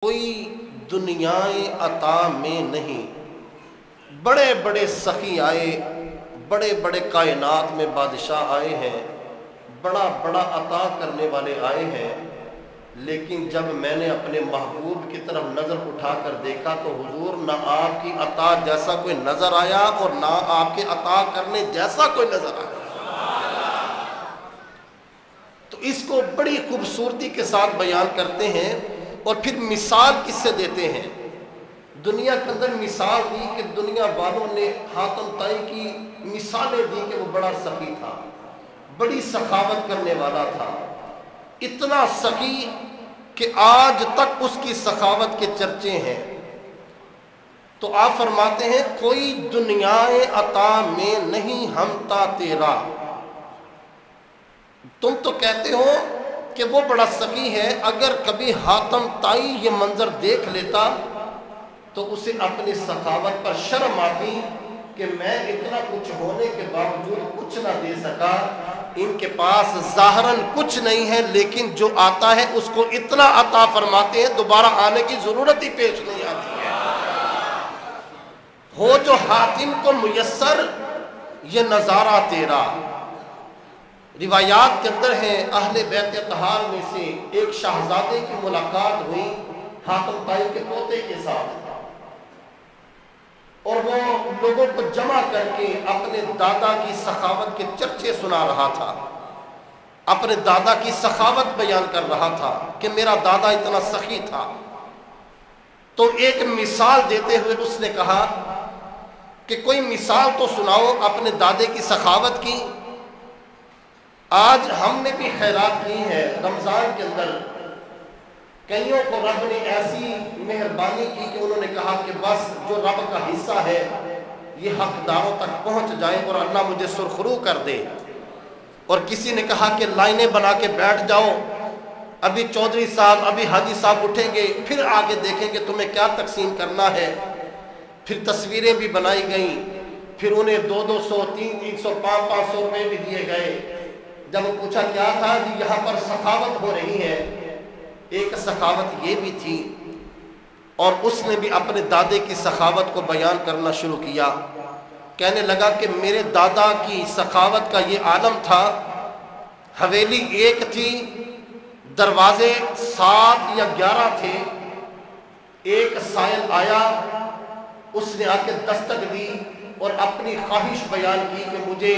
کوئی دنیائے عطا میں نہیں، بڑے بڑے سخی آئے، بڑے بڑے کائنات میں بادشاہ آئے ہیں، بڑا بڑا عطا کرنے والے آئے ہیں، لیکن جب میں نے اپنے محبوب کی طرف نظر اٹھا کر دیکھا تو حضور نہ آپ کی عطا جیسا کوئی نظر آیا اور نہ آپ کے عطا کرنے جیسا کوئی نظر آیا۔ تو اس کو بڑی خوبصورتی کے ساتھ بیان کرتے ہیں اور پھر مثال کس سے دیتے ہیں۔ دنیا کے اندر مثال دی کہ دنیا والوں نے حاتم طائی کی مثالیں دی کہ وہ بڑا سخی تھا، بڑی سخاوت کرنے والا تھا، اتنا سخی کہ آج تک اس کی سخاوت کے چرچے ہیں۔ تو آپ فرماتے ہیں کوئی دنیائے عطا میں نہیں ہمتا تیرا۔ تم تو کہتے ہو کہ وہ بڑا سخی ہے، اگر کبھی حاتم طائی یہ منظر دیکھ لیتا تو اسے اپنی سخاوت پر شرم آتی کہ میں اتنا کچھ ہونے کے باوجود کچھ نہ دے سکا۔ ان کے پاس ظاہراً کچھ نہیں ہے، لیکن جو آتا ہے اس کو اتنا عطا فرماتے ہیں دوبارہ آنے کی ضرورت ہی پیش نہیں آتی ہے۔ ہو جو حاتم کو میسر یہ نظارہ تیرا۔ روایات کے اندر ہیں اہل بیت اطہار میں سے ایک شہزادے کی ملاقات ہوئی حاتم طائی کے پوتے کے ساتھ، اور وہ لوگوں کو جمع کر کے اپنے دادا کی سخاوت کے چرچے سنا رہا تھا، اپنے دادا کی سخاوت بیان کر رہا تھا کہ میرا دادا اتنا سخی تھا۔ تو ایک مثال دیتے ہوئے اس نے کہا کہ کوئی مثال تو سناؤ اپنے دادے کی سخاوت کی۔ آج ہم نے بھی خیرات کی ہے، رمضان کے اندر کئیوں کو رب نے ایسی مہربانی کی کہ انہوں نے کہا کہ بس جو رب کا حصہ ہے یہ حقداروں تک پہنچ جائے اور اللہ مجھے سرخرو کر دے۔ اور کسی نے کہا کہ لائنیں بنا کے بیٹھ جاؤ، ابھی چودھری صاحب ابھی حاجی صاحب اٹھیں گے، پھر آگے دیکھیں گے تمہیں کیا تقسیم کرنا ہے۔ پھر تصویریں بھی بنائی گئیں، پھر انہیں 200 300 500 روپے بھی دیے گئے۔ جب وہ پوچھا کیا تھا، جی یہاں پر سخاوت ہو رہی ہے۔ ایک سخاوت یہ بھی تھی، اور اس نے بھی اپنے دادے کی سخاوت کو بیان کرنا شروع کیا۔ کہنے لگا کہ میرے دادا کی سخاوت کا یہ عالم تھا، حویلی ایک تھی، دروازے 7 یا 11 تھے۔ ایک سائل آیا، اس نے آ کے دستک دی اور اپنی خواہش بیان کی کہ مجھے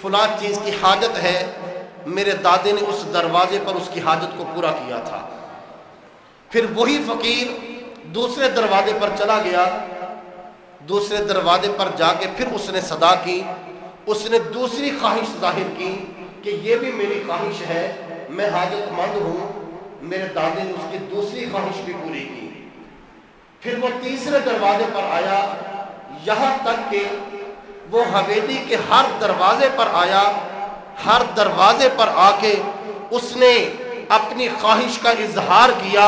فلاں چیز کی حاجت ہے۔ میرے دادے نے اس دروازے پر اس کی حاجت کو پورا کیا تھا۔ پھر وہی فقیر دوسرے دروازے پر چلا گیا، دوسرے دروازے پر جا کے پھر اس نے صدا کی، اس نے دوسری خواہش ظاہر کی کہ یہ بھی میری خواہش ہے، میں حاجت مند ہوں۔ میرے دادے نے اس کی دوسری خواہش بھی پوری کی۔ پھر وہ تیسرے دروازے پر آیا، یہاں تک کہ وہ حویلی کے ہر دروازے پر آیا، ہر دروازے پر آ کے اس نے اپنی خواہش کا اظہار کیا۔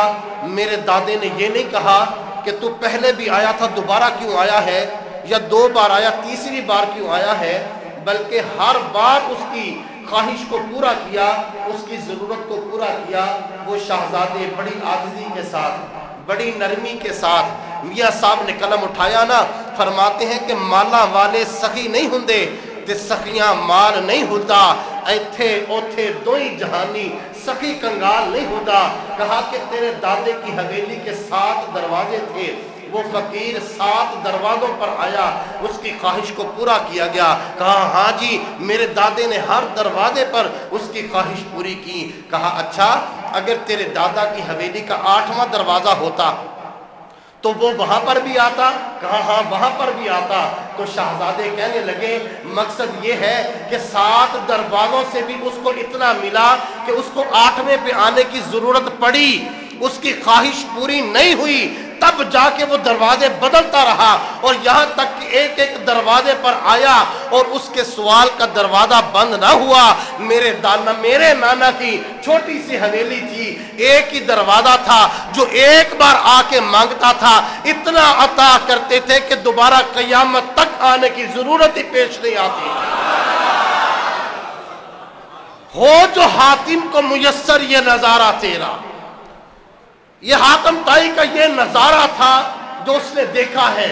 میرے دادے نے یہ نہیں کہا کہ تو پہلے بھی آیا تھا دوبارہ کیوں آیا ہے، یا 2 بار آیا تیسری بار کیوں آیا ہے، بلکہ ہر بار اس کی خواہش کو پورا کیا، اس کی ضرورت کو پورا کیا۔ وہ شہزادے بڑی عاجزی کے ساتھ، بڑی نرمی کے ساتھ، میاں صاحب نے قلم اٹھایا نا، فرماتے ہیں کہ مالا والے سخی نہیں ہوندے تے سخیاں مال نہیں ہوتا، ایتھے اوتھے دوئی جہانی سخی کنگال نہیں ہوتا۔ کہا کہ تیرے دادے کی حویلی کے 7 دروازے تھے، وہ فقیر 7 دروازوں پر آیا، اس کی خواہش کو پورا کیا گیا۔ کہا ہاں جی، میرے دادے نے ہر دروازے پر اس کی خواہش پوری کی۔ کہا اچھا، اگر تیرے دادا کی حویلی کا 8واں دروازہ ہوتا تو وہ وہاں پر بھی آتا؟ کہا ہاں وہاں پر بھی آتا۔ تو شہزادے کہنے لگے مقصد یہ ہے کہ 7 دروازوں سے بھی اس کو اتنا ملا کہ اس کو 8ویں پہ آنے کی ضرورت پڑی، اس کی خواہش پوری نہیں ہوئی، تب جا کے وہ دروازے بدلتا رہا، اور یہاں تک کہ ایک ایک دروازے پر آیا اور اس کے سوال کا دروازہ بند نہ ہوا۔ میرے نانا کی چھوٹی سی حویلی تھی، ایک ہی دروازہ تھا، جو ایک بار آ کے مانگتا تھا اتنا عطا کرتے تھے کہ دوبارہ قیامت تک آنے کی ضرورت ہی پیش نہیں آتی۔ ہو جو حاتم کو میسر یہ نظارہ تیرا۔ یہ حاتم طائی کا یہ نظارہ تھا جو اس نے دیکھا ہے